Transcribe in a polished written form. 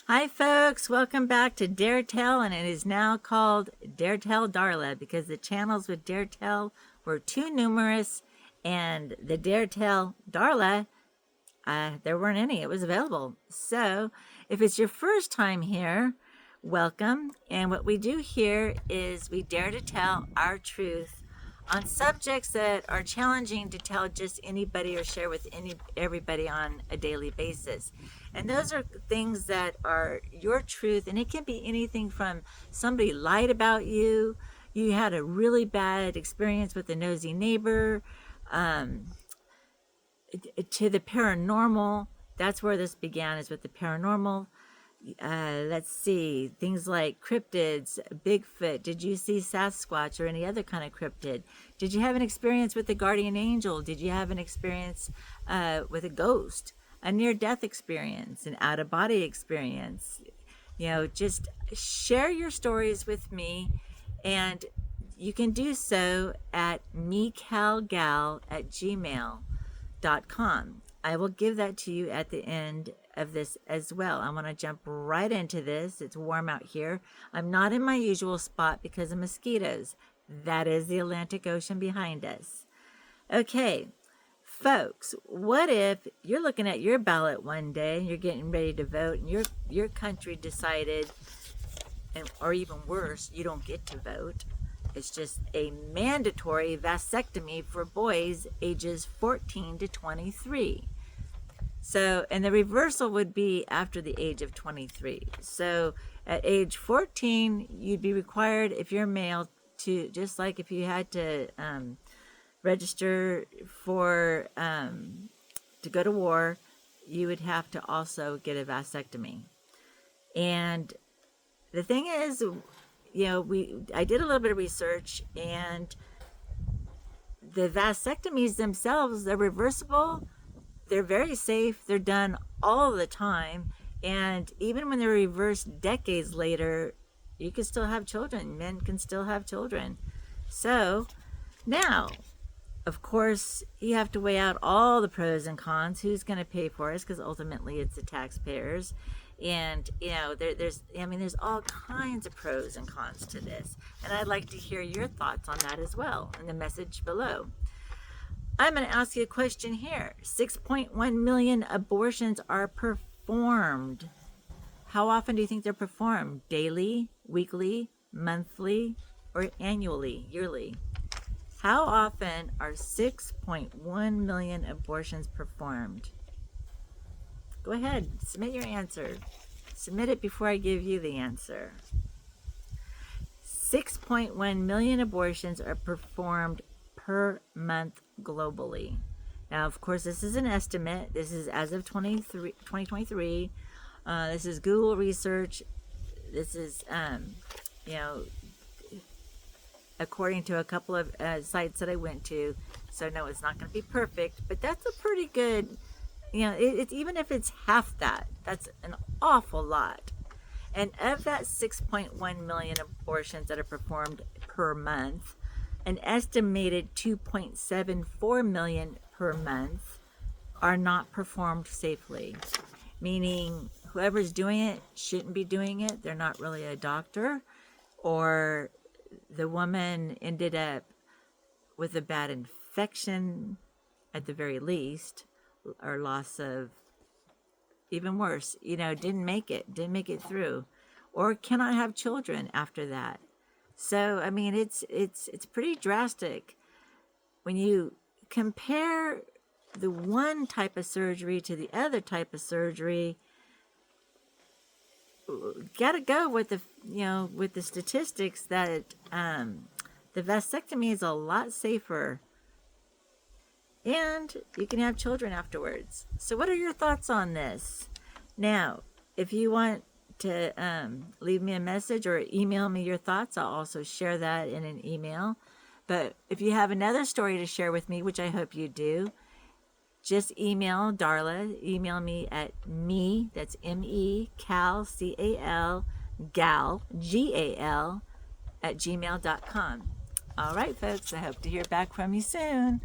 Hi folks, welcome back to Dare Tell, and it is now called Dare Tell Darla because the channels with Dare Tell were too numerous, and the Dare Tell Darla, there weren't any. It was available. So if it's your first time here, welcome. And what we do here is we dare to tell our truth on subjects that are challenging to tell just anybody or share with everybody on a daily basis. And those are things that are your truth, and it can be anything from somebody lied about you, you had a really bad experience with a nosy neighbor, to the paranormal. That's where this began, is with the paranormal. Let's see, things like cryptids, Bigfoot. Did you see Sasquatch or any other kind of cryptid? Did you have an experience with the guardian angel? Did you have an experience with a ghost, a near-death experience, an out-of-body experience? You know, just share your stories with me, and you can do so at mecalgal@gmail.com. I will give that to you at the end of this as well. I want to jump right into this. It's warm out here. I'm not in my usual spot because of mosquitoes. That is the Atlantic Ocean behind us. Okay, folks, what if you're looking at your ballot one day and you're getting ready to vote, and your country decided, or even worse, you don't get to vote. It's just a mandatory vasectomy for boys ages 14 to 23. So, and the reversal would be after the age of 23. So at age 14, you'd be required, if you're male, to, just like if you had to register for, to go to war, you would have to also get a vasectomy. And the thing is, you know, I did a little bit of research, and the vasectomies themselves, they're reversible. They're very safe. They're done all the time. And even when they're reversed decades later, you can still have children. Men can still have children. So now, of course, you have to weigh out all the pros and cons. Who's going to pay for us? Because ultimately it's the taxpayers. And, you know, there's all kinds of pros and cons to this. And I'd like to hear your thoughts on that as well in the message below. I'm going to ask you a question here. 6.1 million abortions are performed. How often do you think they're performed? Daily, weekly, monthly, or annually, yearly? How often are 6.1 million abortions performed? Go ahead, submit your answer. Submit it before I give you the answer. 6.1 million abortions are performed per month globally. Now, of course, this is an estimate. This is as of 2023. This is Google research. This is, you know, according to a couple of sites that I went to. So, no, it's not going to be perfect, but that's a pretty good, you know, it's even if it's half that, that's an awful lot. And of that 6.1 million abortions that are performed per month, an estimated 2.74 million per month are not performed safely, meaning whoever's doing it shouldn't be doing it. They're not really a doctor, or the woman ended up with a bad infection at the very least, or loss of, even worse, you know, didn't make it through, or cannot have children after that. So, I mean, it's pretty drastic when you compare the one type of surgery to the other type of surgery. Gotta go with the, you know, with the statistics that the vasectomy is a lot safer, and you can have children afterwards. So what are your thoughts on this? Now, if you want to leave me a message or email me your thoughts, I'll also share that in an email. But if you have another story to share with me, which I hope you do, just email Darla. Email me at me, that's M-E-Cal, C-A-L, gal, G-A-L, @gmail.com. All right, folks, I hope to hear back from you soon.